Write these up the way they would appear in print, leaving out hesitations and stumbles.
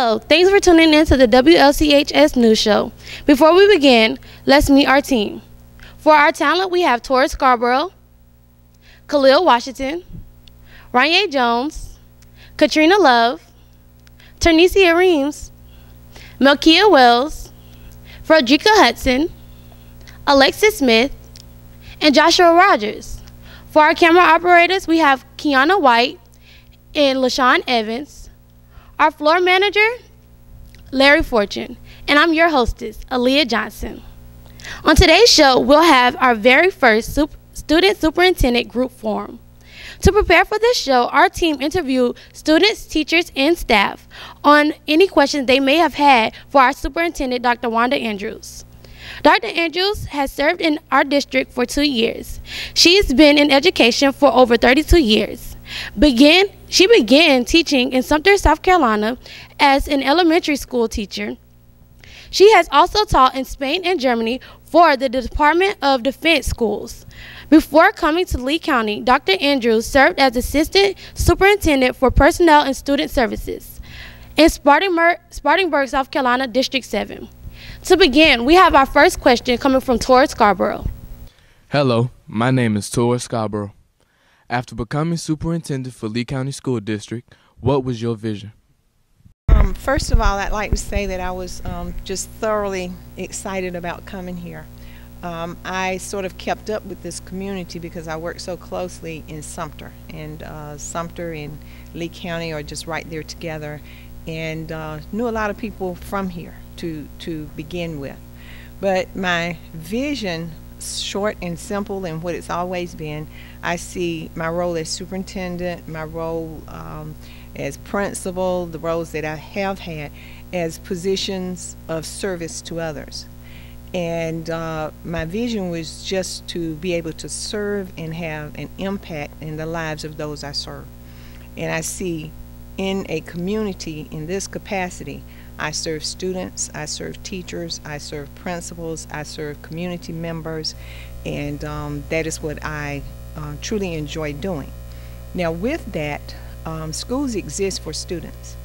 Hello, thanks for tuning in to the WLCHS News Show. Before we begin, let's meet our team. For our talent, we have Tori Scarborough, Khalil Washington, Ronnie Jones, Katrina Love, Ternesia Reams, Mekia Wells, Frederick Hudson, Alexis Smith, and Joshua Rogers. For our camera operators, we have Kiana White and LaShawn Evans. Our floor manager, Larry Fortune. And I'm your hostess, Aaliyah Johnson. On today's show, we'll have our very first student superintendent group forum. To prepare for this show, our team interviewed students, teachers, and staff on any questions they may have had for our superintendent, Dr. Wanda Andrews. Dr. Andrews has served in our district for 2 years. She's been in education for over 32 years. She began teaching in Sumter, South Carolina as an elementary school teacher. She has also taught in Spain and Germany for the Department of Defense schools. Before coming to Lee County, Dr. Andrews served as Assistant Superintendent for Personnel and Student Services in Spartanburg, South Carolina, District 7. To begin, we have our first question coming from Tori Scarborough. Hello, my name is Tori Scarborough. After becoming superintendent for Lee County School District, what was your vision? First of all, I'd like to say that I was just thoroughly excited about coming here. I sort of kept up with this community because I work so closely in Sumter, and Sumter and Lee County are just right there together, and knew a lot of people from here to begin with. But my vision, short and simple, and what it's always been, I see my role as superintendent, my role as principal, the roles that I have had as positions of service to others. And my vision was just to be able to serve and have an impact in the lives of those I serve. And I see in a community in this capacity, I serve students, I serve teachers, I serve principals, I serve community members, and that is what I truly enjoy doing. Now with that, schools exist for students.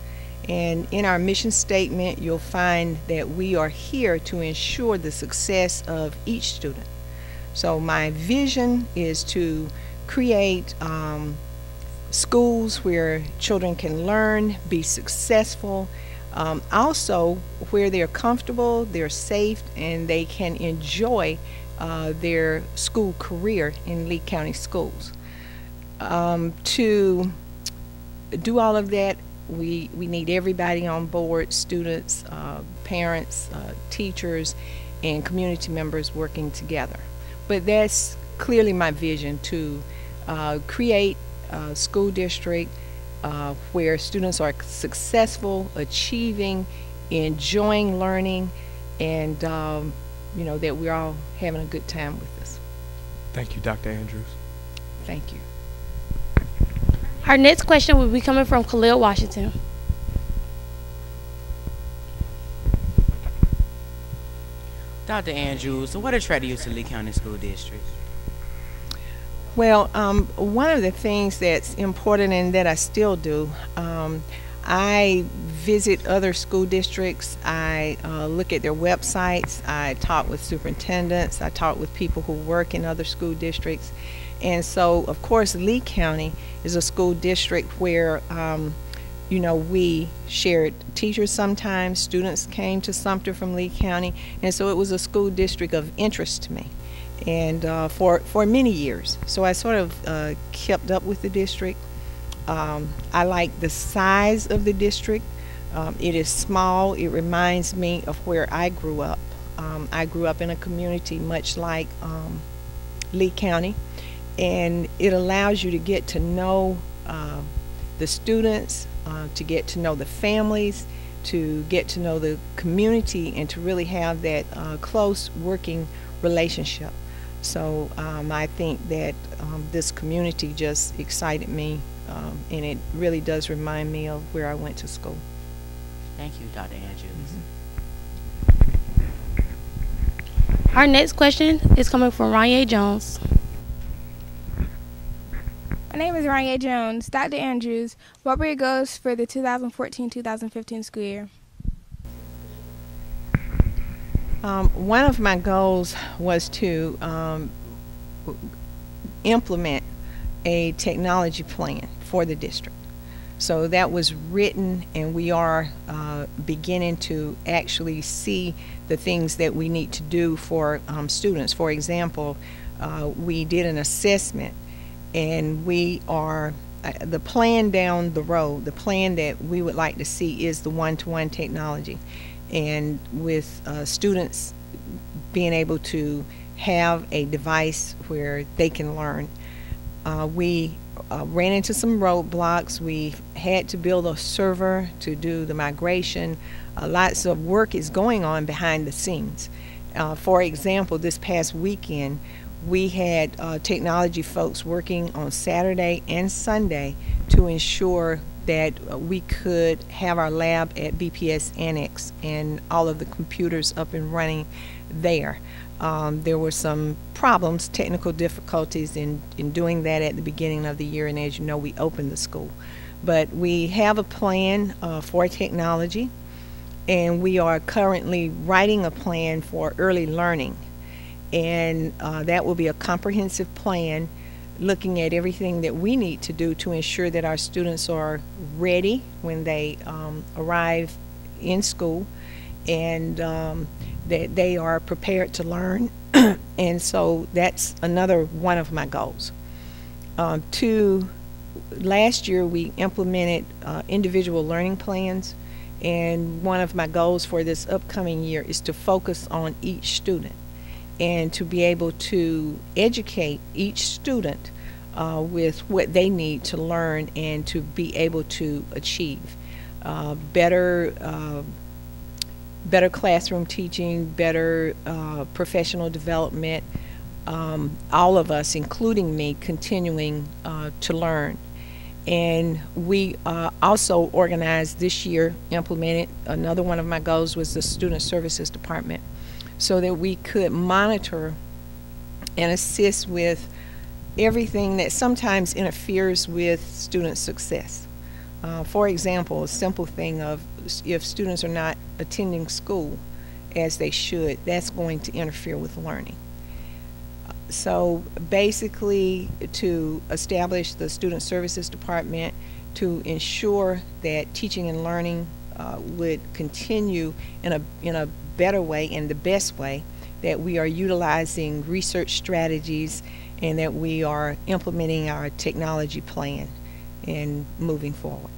And in our mission statement, you'll find that we are here to ensure the success of each student. So my vision is to create schools where children can learn, be successful, also where they're comfortable, they're safe, and they can enjoy their school career in Lee County schools. To do all of that, we need everybody on board, students, parents, teachers, and community members working together. But that's clearly my vision, to create a school district where students are successful, achieving, enjoying learning, and you know, that we're all having a good time with this. Thank you, Dr. Andrews. Thank you. Our next question will be coming from Khalil Washington. Dr. Andrews, what attracted you to Lee County School District? Well, one of the things that's important and that I still do, I visit other school districts, I look at their websites, I talk with superintendents, I talk with people who work in other school districts. And so, of course, Lee County is a school district where, you know, we shared teachers sometimes, students came to Sumter from Lee County, and so it was a school district of interest to me, and for many years. So I sort of kept up with the district. I like the size of the district. It is small. It reminds me of where I grew up. I grew up in a community much like Lee County, and it allows you to get to know the students, to get to know the families, to get to know the community, and to really have that close working relationship. So I think that this community just excited me, and it really does remind me of where I went to school. Thank you, Dr. Andrews. Our next question is coming from Ronnie Jones. My name is Ronnie Jones. Dr. Andrews, what were your goals for the 2014-2015 school year? One of my goals was to implement a technology plan for the district. So that was written, and we are beginning to actually see the things that we need to do for students. For example, we did an assessment, and we are the plan down the road, the plan that we would like to see is the one-to-one technology, and with students being able to have a device where they can learn. We ran into some roadblocks. We had to build a server to do the migration. Lots of work is going on behind the scenes. For example, this past weekend, we had technology folks working on Saturday and Sunday to ensure that we could have our lab at BPS Annex and all of the computers up and running there. There were some problems, technical difficulties in doing that at the beginning of the year, and as you know, we opened the school. But we have a plan for technology, and we are currently writing a plan for early learning. And that will be a comprehensive plan looking at everything that we need to do to ensure that our students are ready when they arrive in school, and that they are prepared to learn. And so that's another one of my goals. Last year we implemented individual learning plans, and one of my goals for this upcoming year is to focus on each student and to be able to educate each student with what they need to learn and to be able to achieve better classroom teaching, better professional development, all of us, including me, continuing to learn. And we also organized this year, implemented, another one of my goals was the Student Services Department, so that we could monitor and assist with everything that sometimes interferes with student success. For example, a simple thing of if students are not attending school as they should, that's going to interfere with learning. So basically, to establish the Student Services Department to ensure that teaching and learning would continue in a better way, in the best way, that we are utilizing research strategies and that we are implementing our technology plan and moving forward.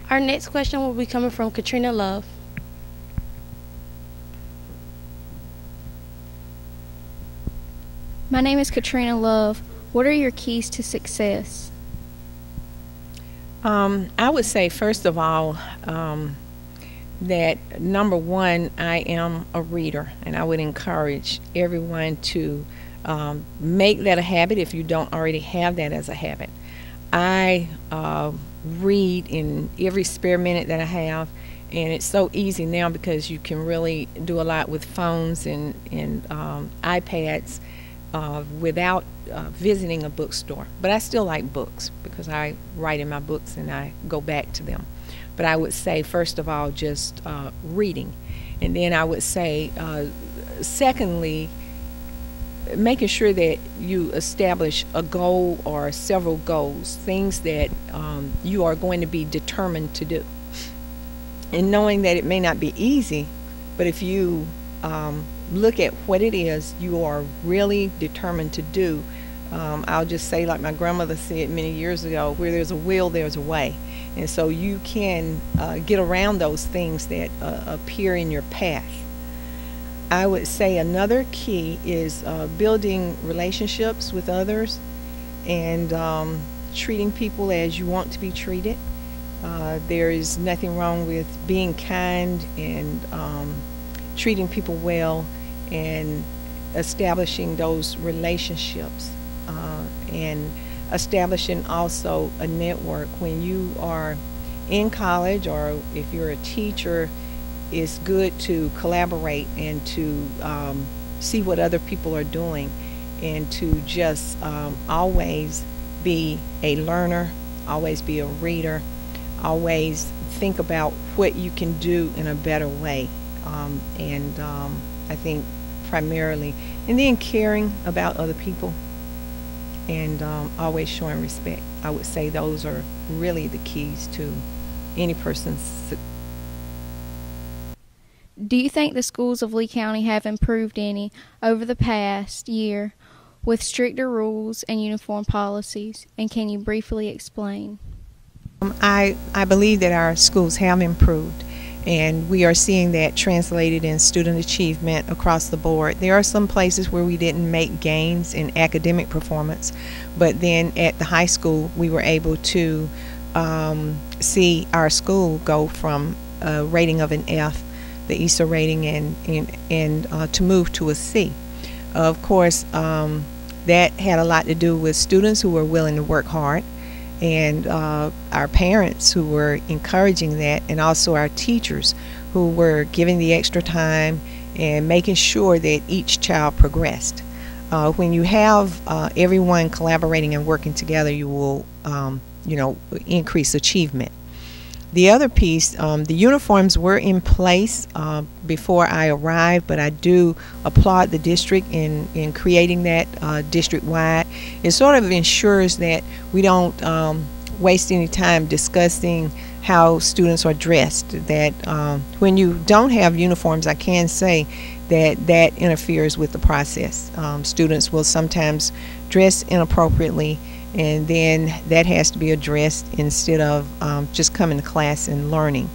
Our next question will be coming from Katrina Love. My name is Katrina Love. What are your keys to success? I would say, first of all, that number one, I am a reader, and I would encourage everyone to make that a habit if you don't already have that as a habit. I read in every spare minute that I have, and it's so easy now because you can really do a lot with phones and iPads without visiting a bookstore. But I still like books because I write in my books and I go back to them. But I would say, first of all, just reading. And then I would say, secondly, making sure that you establish a goal or several goals, things that you are going to be determined to do. And knowing that it may not be easy, but if you look at what it is you are really determined to do, I'll just say, like my grandmother said many years ago, where there's a will, there's a way. And so you can get around those things that appear in your path. I would say another key is building relationships with others and treating people as you want to be treated. There is nothing wrong with being kind and treating people well and establishing those relationships and establishing also a network. When you are in college or if you're a teacher, it's good to collaborate and to see what other people are doing and to just always be a learner, always be a reader, always think about what you can do in a better way. I think primarily, and then caring about other people and always showing respect. I would say those are really the keys to any person's success. Do you think the schools of Lee County have improved any over the past year with stricter rules and uniform policies? And can you briefly explain? I believe that our schools have improved, and we are seeing that translated in student achievement across the board. There are some places where we didn't make gains in academic performance, but then at the high school we were able to see our school go from a rating of an F, the ESA rating, and to move to a C. Of course, that had a lot to do with students who were willing to work hard, and our parents who were encouraging that, and also our teachers who were giving the extra time and making sure that each child progressed. When you have everyone collaborating and working together, you will increase achievement. The other piece, the uniforms were in place before I arrived, but I do applaud the district in creating that district-wide. It sort of ensures that we don't waste any time discussing how students are dressed. That when you don't have uniforms, I can say that interferes with the process. Students will sometimes dress inappropriately, and then that has to be addressed instead of just coming to class and learning.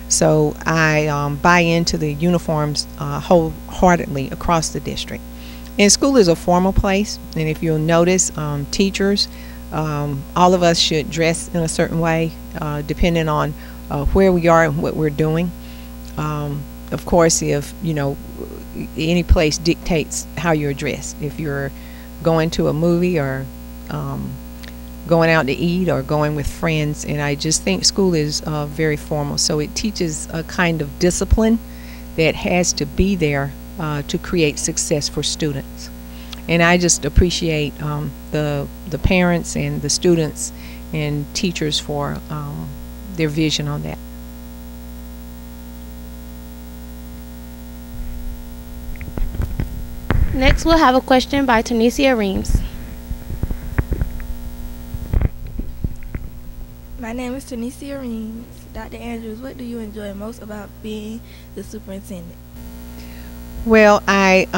So I buy into the uniforms wholeheartedly across the district. And school is a formal place, and if you'll notice, teachers, all of us should dress in a certain way depending on where we are and what we're doing. Of course, if any place dictates how you're dressed. If you're going to a movie or going out to eat or going with friends, and I just think school is very formal, so it teaches a kind of discipline that has to be there to create success for students. And I just appreciate the parents and the students and teachers for their vision on that. Next, we'll have a question by Tunisia Reams. My name is Tunisia Reams. Dr. Andrews, what do you enjoy most about being the superintendent? Well, I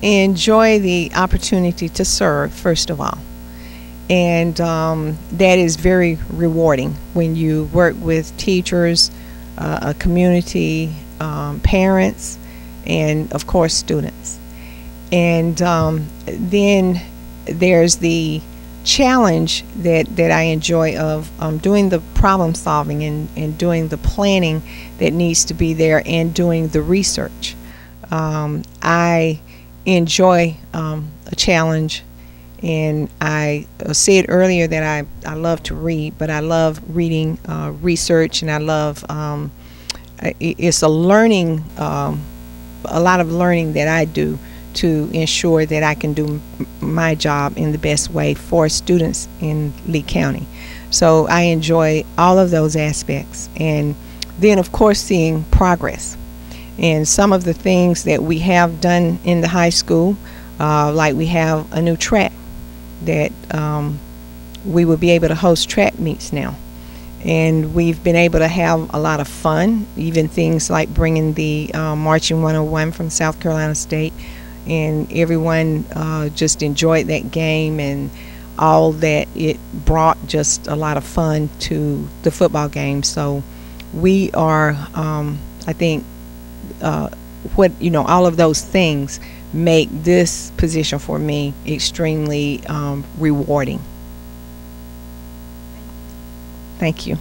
enjoy the opportunity to serve, first of all. And that is very rewarding when you work with teachers, a community, parents, and of course students. And then there's the challenge that I enjoy of doing the problem solving and doing the planning that needs to be there and doing the research. I enjoy a challenge, and I said earlier that I love to read, but I love reading research, and I love it's a learning, a lot of learning that I do to ensure that I can do my job in the best way for students in Lee County. So I enjoy all of those aspects, and then of course seeing progress. And some of the things that we have done in the high school, like we have a new track that we will be able to host track meets now. And we've been able to have a lot of fun, even things like bringing the Marching 101 from South Carolina State, and everyone just enjoyed that game, and all that it brought just a lot of fun to the football game. So we are, I think, all of those things make this position for me extremely rewarding. Thank you.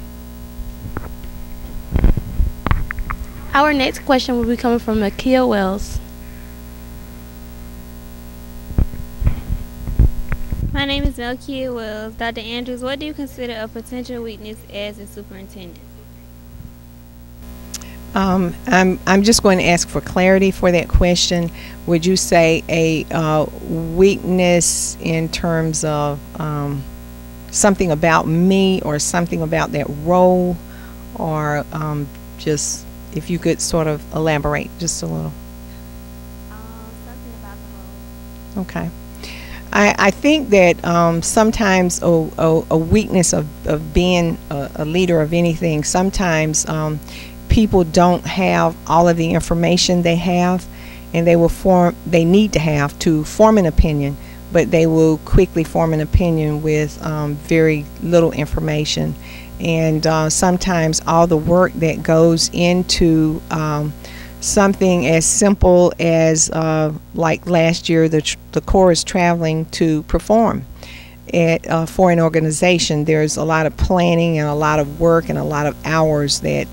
Our next question will be coming from Mekia Wells. My name is Mekia Wells. Dr. Andrews, what do you consider a potential weakness as a superintendent? I'm just going to ask for clarity for that question. Would you say a weakness in terms of something about me or something about that role, or just if you could sort of elaborate just a little? Something about the role. Okay. I think that sometimes a weakness of being a leader of anything, sometimes people don't have all of the information they have, and they need to have to form an opinion, but they will quickly form an opinion with very little information. And sometimes all the work that goes into something as simple as like last year, the Corps is traveling to perform for an organization. There's a lot of planning and a lot of work and a lot of hours that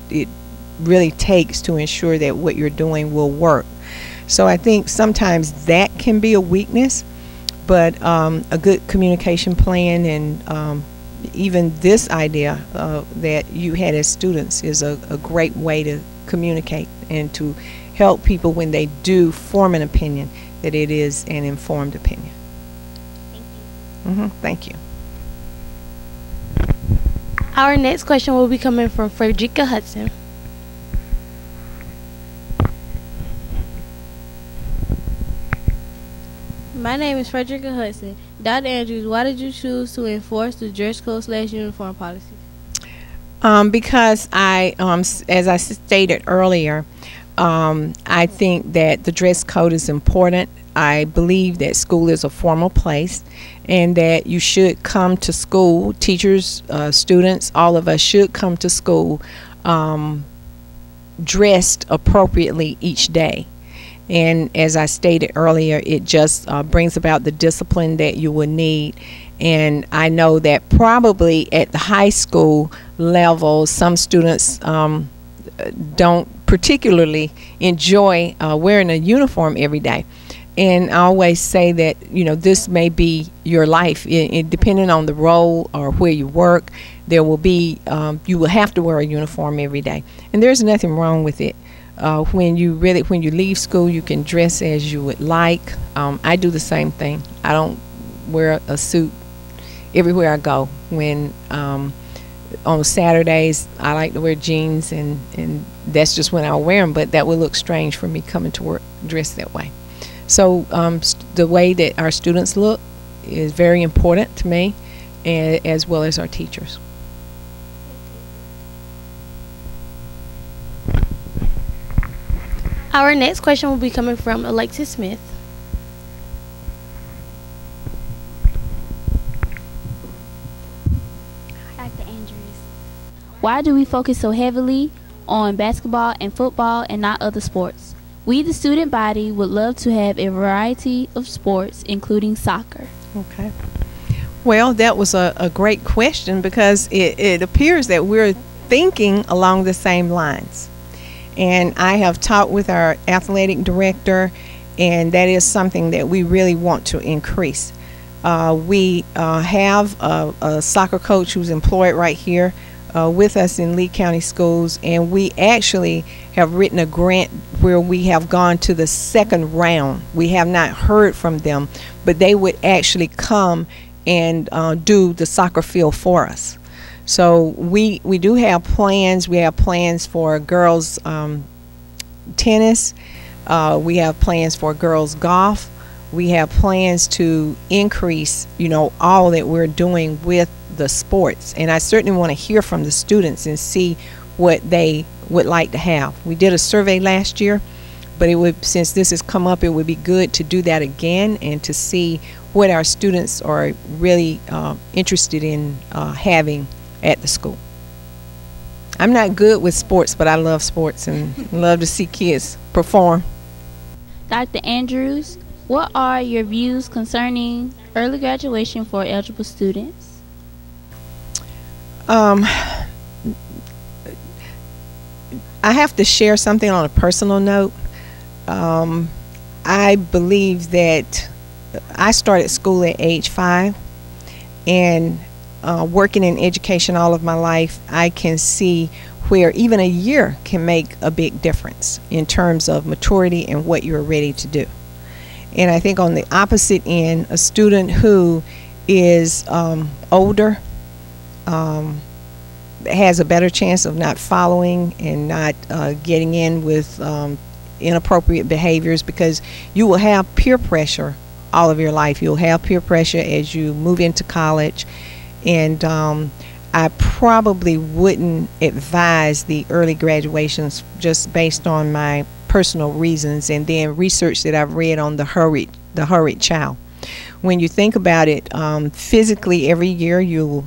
it really takes to ensure that what you're doing will work. So I think sometimes that can be a weakness, but a good communication plan and even this idea that you had as students is a great way to communicate and to help people when they do form an opinion, that it is an informed opinion. Thank you. Thank you. Our next question will be coming from Frederick Hudson. My name is Frederick Hudson. Dr. Andrews, why did you choose to enforce the dress code / uniform policy? Because as I stated earlier, I think that the dress code is important. I believe that school is a formal place and that you should come to school, teachers, students, all of us should come to school dressed appropriately each day. And as I stated earlier, it just brings about the discipline that you will need. And I know that probably at the high school level, some students don't particularly enjoy wearing a uniform every day. And I always say that, this may be your life. Depending on the role or where you work, there will be, you will have to wear a uniform every day. And there's nothing wrong with it. When you leave school, you can dress as you would like. I do the same thing. I don't wear a suit everywhere I go. When on Saturdays, I like to wear jeans, and that's just when I'll wear them. But that would look strange for me coming to work dressed that way. So the way that our students look is very important to me, and as well as our teachers. Our next question will be coming from Alexis Smith. Dr. Andrews, why do we focus so heavily on basketball and football and not other sports? We, the student body, would love to have a variety of sports, including soccer. Okay. Well, that was a great question, because it appears that we're thinking along the same lines. And I have talked with our athletic director, and that is something that we really want to increase. We have a soccer coach who's employed right here with us in Lee County Schools, and we actually have written a grant where we have gone to the second round. We have not heard from them, but they would actually come and do the soccer field for us. So we do have plans. We have plans for girls tennis. We have plans for girls golf. We have plans to increase, all that we're doing with the sports. And I certainly want to hear from the students and see what they would like to have. We did a survey last year, but since this has come up, it would be good to do that again and to see what our students are really interested in having at the school. I'm not good with sports, but I love sports and love to see kids perform. Dr. Andrews, what are your views concerning early graduation for eligible students? I have to share something on a personal note. I believe that I started school at age 5, and working in education all of my life, I can see where even a year can make a big difference in terms of maturity and what you're ready to do. And I think on the opposite end, a student who is older has a better chance of not following and not getting in with inappropriate behaviors, because you will have peer pressure all of your life. You'll have peer pressure as you move into college, and I probably wouldn't advise the early graduations just based on my personal reasons and then research that I've read on the hurried child. When you think about it, physically every year you'll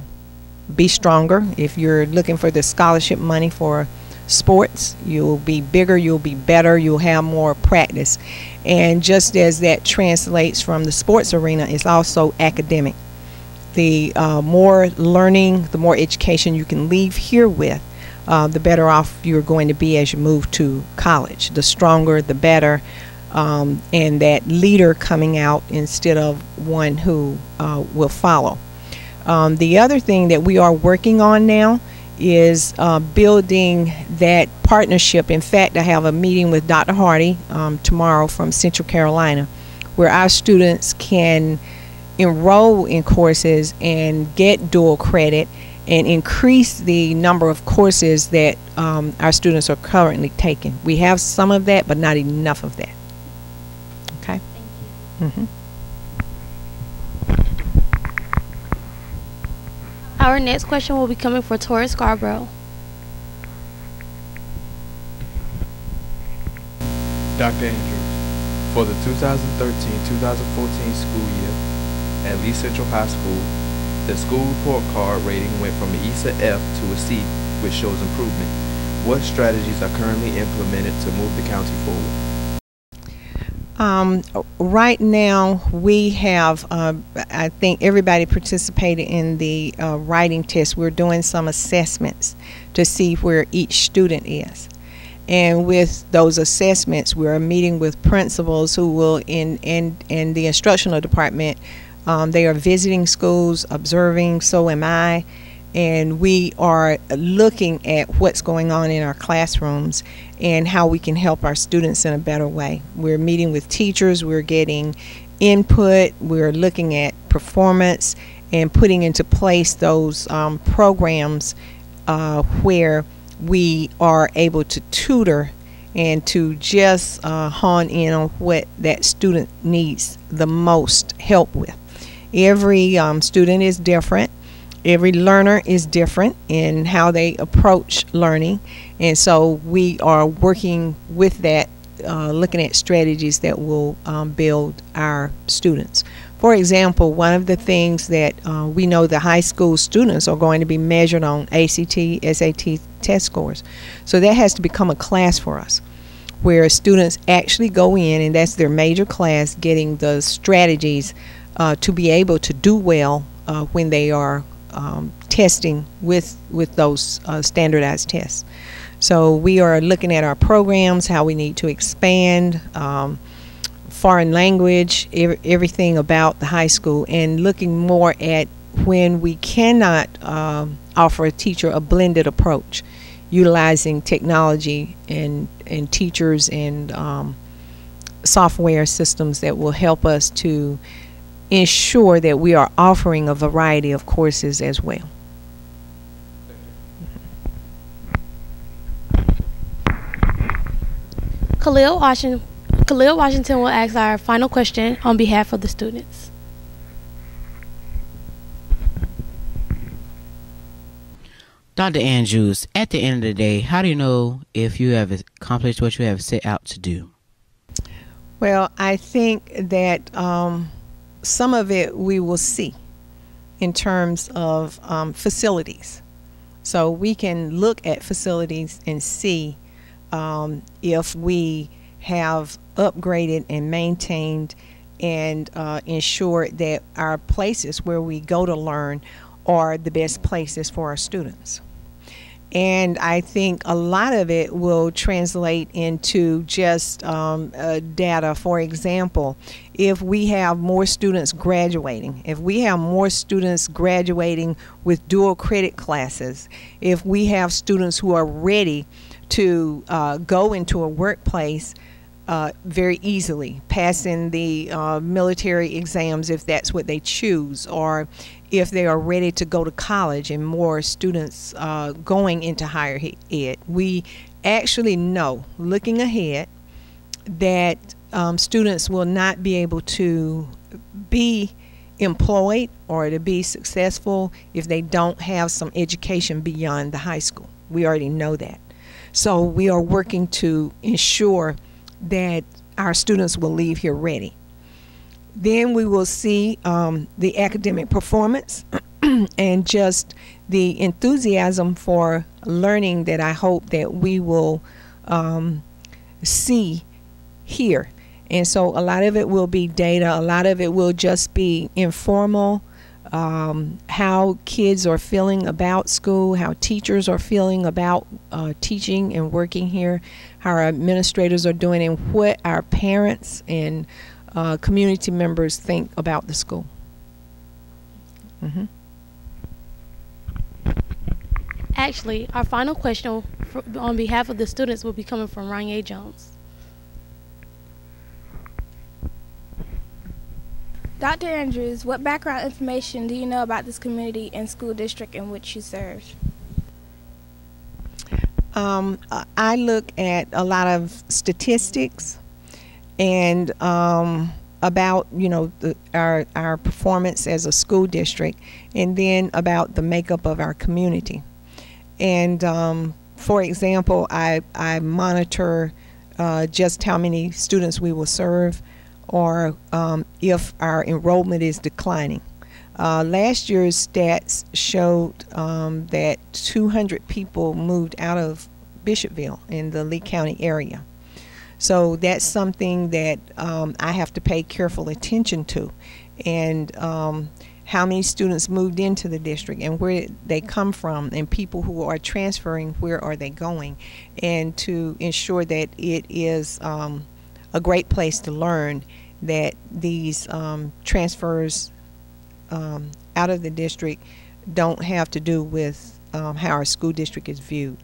be stronger. If you're looking for the scholarship money for sports, you'll be bigger, you'll be better, you'll have more practice. And just as that translates from the sports arena, it's also academic. The more learning, the more education you can leave here with, the better off you're going to be as you move to college. The stronger, the better, and that leader coming out instead of one who will follow. The other thing that we are working on now is building that partnership. In fact, I have a meeting with Dr. Hardy tomorrow from Central Carolina, where our students can enroll in courses and get dual credit and increase the number of courses that our students are currently taking. We have some of that, but not enough of that. Okay? Thank you. Our next question will be coming for Tori Scarborough. Dr. Andrews, for the 2013-2014 school year at Lee Central High School, the school report card rating went from an ESA F to a C, which shows improvement. What strategies are currently implemented to move the county forward? Right now we have, I think everybody participated in the writing test. We're doing some assessments to see where each student is. And with those assessments, we're meeting with principals who will, in the instructional department, they are visiting schools, observing, so am I, and we are looking at what's going on in our classrooms and how we can help our students in a better way. We're meeting with teachers, we're getting input, we're looking at performance and putting into place those programs where we are able to tutor and to just hone in on what that student needs the most help with. Every student is different. Every learner is different in how they approach learning, and so we are working with that, looking at strategies that will build our students. For example, one of the things that we know the high school students are going to be measured on ACT, SAT test scores. So that has to become a class for us, where students actually go in, and that's their major class, getting the strategies to be able to do well when they are testing with those standardized tests. So we are looking at our programs, how we need to expand, foreign language, everything about the high school, and looking more at when we cannot offer a teacher a blended approach, utilizing technology and teachers and software systems that will help us to ensure that we are offering a variety of courses as well. Khalil Washington will ask our final question on behalf of the students. Dr. Andrews, at the end of the day, how do you know if you have accomplished what you have set out to do? Well, I think that some of it we will see in terms of facilities. So we can look at facilities and see if we have upgraded and maintained and ensured that our places where we go to learn are the best places for our students. And I think a lot of it will translate into just data. For example, if we have more students graduating, if we have more students graduating with dual credit classes, if we have students who are ready to go into a workplace very easily, passing the military exams if that's what they choose, or if they are ready to go to college and more students going into higher ed. We actually know, looking ahead, that students will not be able to be employed or to be successful if they don't have some education beyond the high school. We already know that. So we are working to ensure that our students will leave here ready. Then we will see the academic performance and just the enthusiasm for learning that I hope that we will see here. And so a lot of it will be data, a lot of it will just be informal, how kids are feeling about school, how teachers are feeling about teaching and working here, how our administrators are doing, and what our parents and community members think about the school. Actually, our final question on behalf of the students will be coming from Ronnie Jones. Dr. Andrews, what background information do you know about this community and school district in which you serve? I look at a lot of statistics and about, you know, our performance as a school district, and then about the makeup of our community. And for example, I monitor just how many students we will serve, or if our enrollment is declining. Last year's stats showed that 200 people moved out of Bishopville in the Lee County area. So that's something that I have to pay careful attention to, and how many students moved into the district and where they come from, and people who are transferring, where are they going, and to ensure that it is a great place to learn, that these transfers out of the district don't have to do with how our school district is viewed.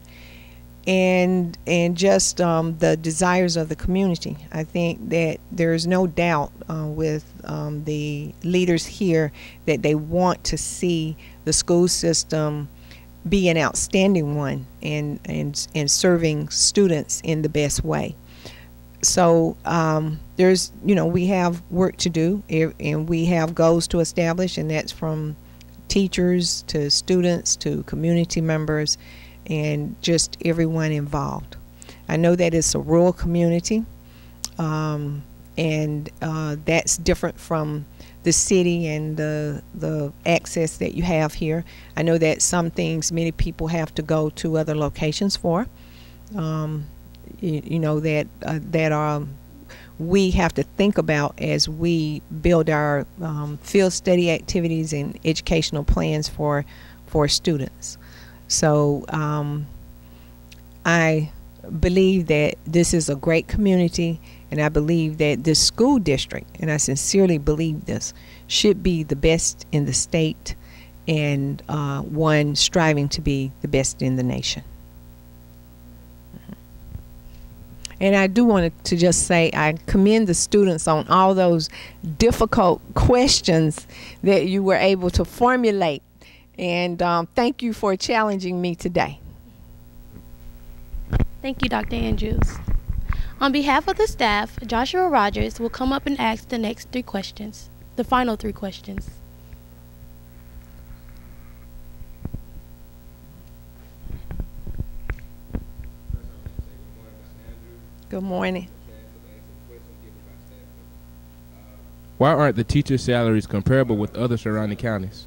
And just the desires of the community. I think that there's no doubt with the leaders here that they want to see the school system be an outstanding one and serving students in the best way. So there's, you know, we have work to do, and we have goals to establish, and that's from teachers to students to community members and just everyone involved. I know that it's a rural community, and that's different from the city and the access that you have here. I know that some things many people have to go to other locations for. You know, that we have to think about as we build our field study activities and educational plans for students. So I believe that this is a great community, and I believe that this school district, and I sincerely believe this, should be the best in the state, and one striving to be the best in the nation. And I do want to just say I commend the students on all those difficult questions that you were able to formulate. And thank you for challenging me today. Thank you, Dr. Andrews. On behalf of the staff, Joshua Rogers will come up and ask the next 3 questions, the final 3 questions. Good morning. Why aren't the teacher salaries comparable with other surrounding counties?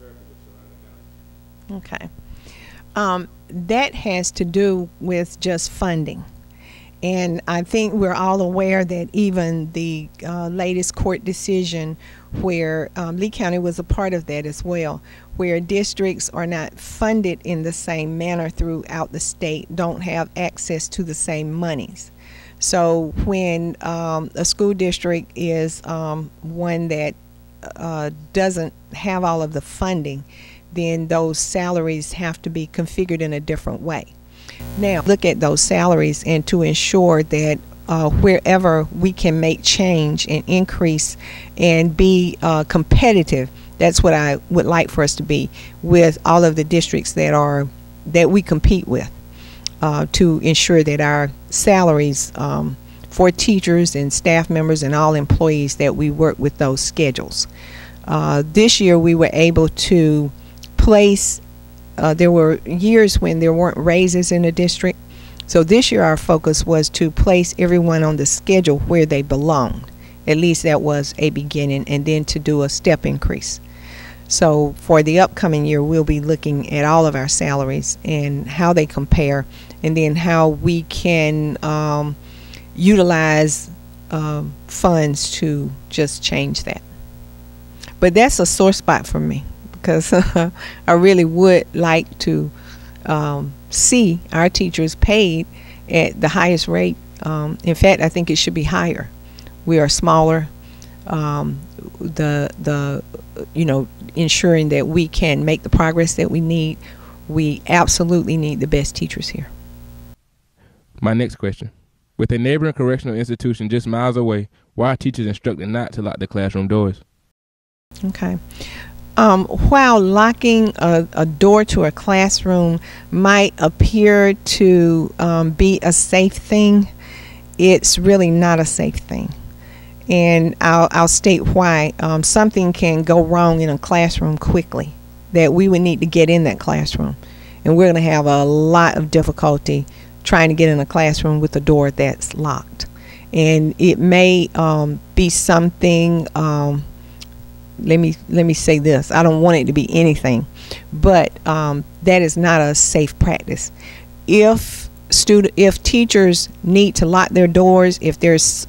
Okay. That has to do with just funding. And I think we're all aware that even the latest court decision where Lee County was a part of that as well, where districts are not funded in the same manner throughout the state, don't have access to the same monies. So when a school district is one that doesn't have all of the funding, then those salaries have to be configured in a different way. Now, look at those salaries, and to ensure that wherever we can make change and increase and be competitive, that's what I would like for us to be with all of the districts that we compete with, to ensure that our salaries for teachers and staff members and all employees, that we work with those schedules. This year we were able to place, there were years when there weren't raises in the district. So this year our focus was to place everyone on the schedule where they belonged. At least that was a beginning, and then to do a step increase. So for the upcoming year, we'll be looking at all of our salaries and how they compare, and then how we can utilize funds to just change that. But that's a sore spot for me, because I really would like to see our teachers paid at the highest rate. In fact, I think it should be higher. We are smaller. Ensuring that we can make the progress that we need, we absolutely need the best teachers here. My next question. With a neighboring correctional institution just miles away, why are teachers instructed not to lock the classroom doors? Okay. While locking a door to a classroom might appear to be a safe thing, it's really not a safe thing. And I'll state why. Something can go wrong in a classroom quickly, that we would need to get in that classroom. And we're going to have a lot of difficulty trying to get in a classroom with a door that's locked. And it may be something, let me say this, I don't want it to be anything, but that is not a safe practice. If teachers need to lock their doors, if there's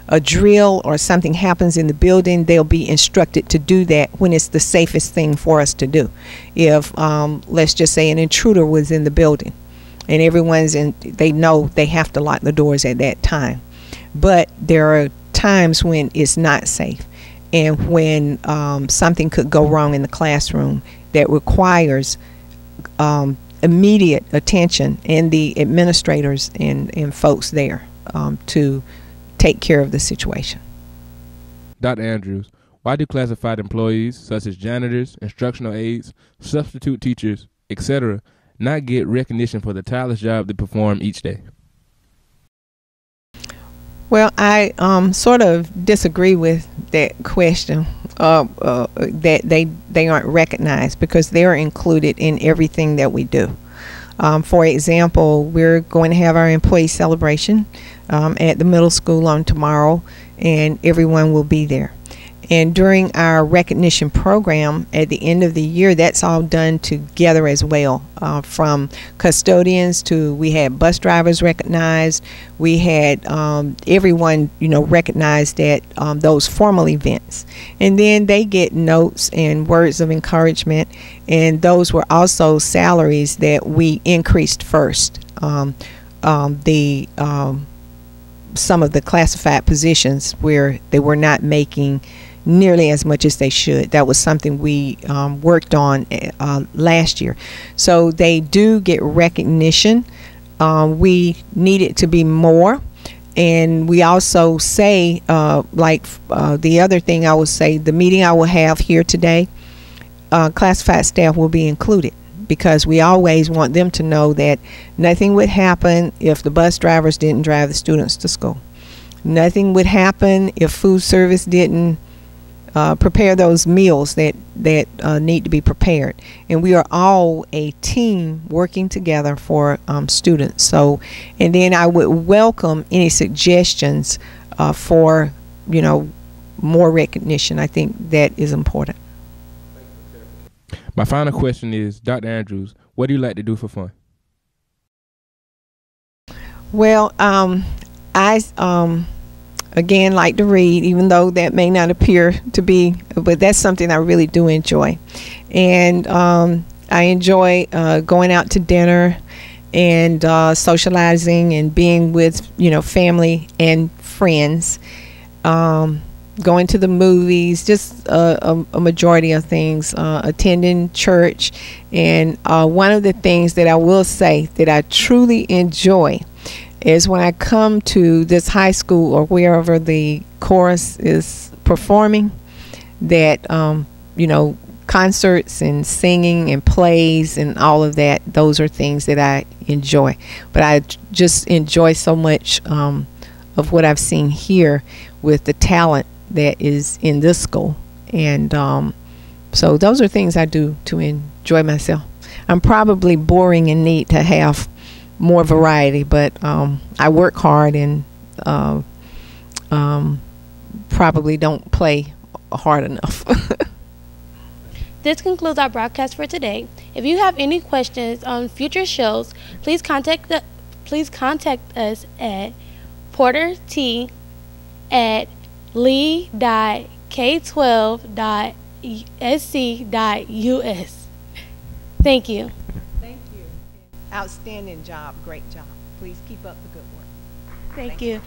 a drill or something happens in the building, they'll be instructed to do that when it's the safest thing for us to do. If let's just say an intruder was in the building and everyone's in, they know they have to lock the doors at that time. But there are times when it's not safe, and when something could go wrong in the classroom that requires immediate attention, and the administrators and folks there to take care of the situation. Dr. Andrews, why do classified employees such as janitors, instructional aides, substitute teachers, etc., not get recognition for the tireless job they perform each day? Well, I sort of disagree with that question, that they aren't recognized, because they're included in everything that we do. For example, we're going to have our employee celebration at the middle school on tomorrow, and everyone will be there. And during our recognition program at the end of the year, that's all done together as well, from custodians to, we had bus drivers recognized, we had everyone recognized at those formal events. And then they get notes and words of encouragement, and those were also salaries that we increased first. Some of the classified positions where they were not making nearly as much as they should. That was something we worked on last year. So they do get recognition. We need it to be more. And we also say, the other thing I would say, the meeting I will have here today, classified staff will be included, because we always want them to know that nothing would happen if the bus drivers didn't drive the students to school. Nothing would happen if food service didn't prepare those meals that need to be prepared. And we are all a team working together for students. So, and then I would welcome any suggestions for more recognition. I think that is important. My final question is, Dr. Andrews, what do you like to do for fun? Well, I again like to read, even though that may not appear to be, but that's something I really do enjoy. And I enjoy going out to dinner and socializing and being with, family and friends. Going to the movies, just a majority of things, attending church. And one of the things that I will say that I truly enjoy is when I come to this high school or wherever the chorus is performing, that, concerts and singing and plays and all of that, those are things that I enjoy. But I just enjoy so much of what I've seen here with the talent that is in this school. And so those are things I do to enjoy myself. I'm probably boring and need to have more variety, but I work hard and probably don't play hard enough. This concludes our broadcast for today. If you have any questions on future shows, please contact us at porterT@lee.k12.sc.us. Thank you. Thank you. Outstanding job. Great job. Please keep up the good work. Thank you.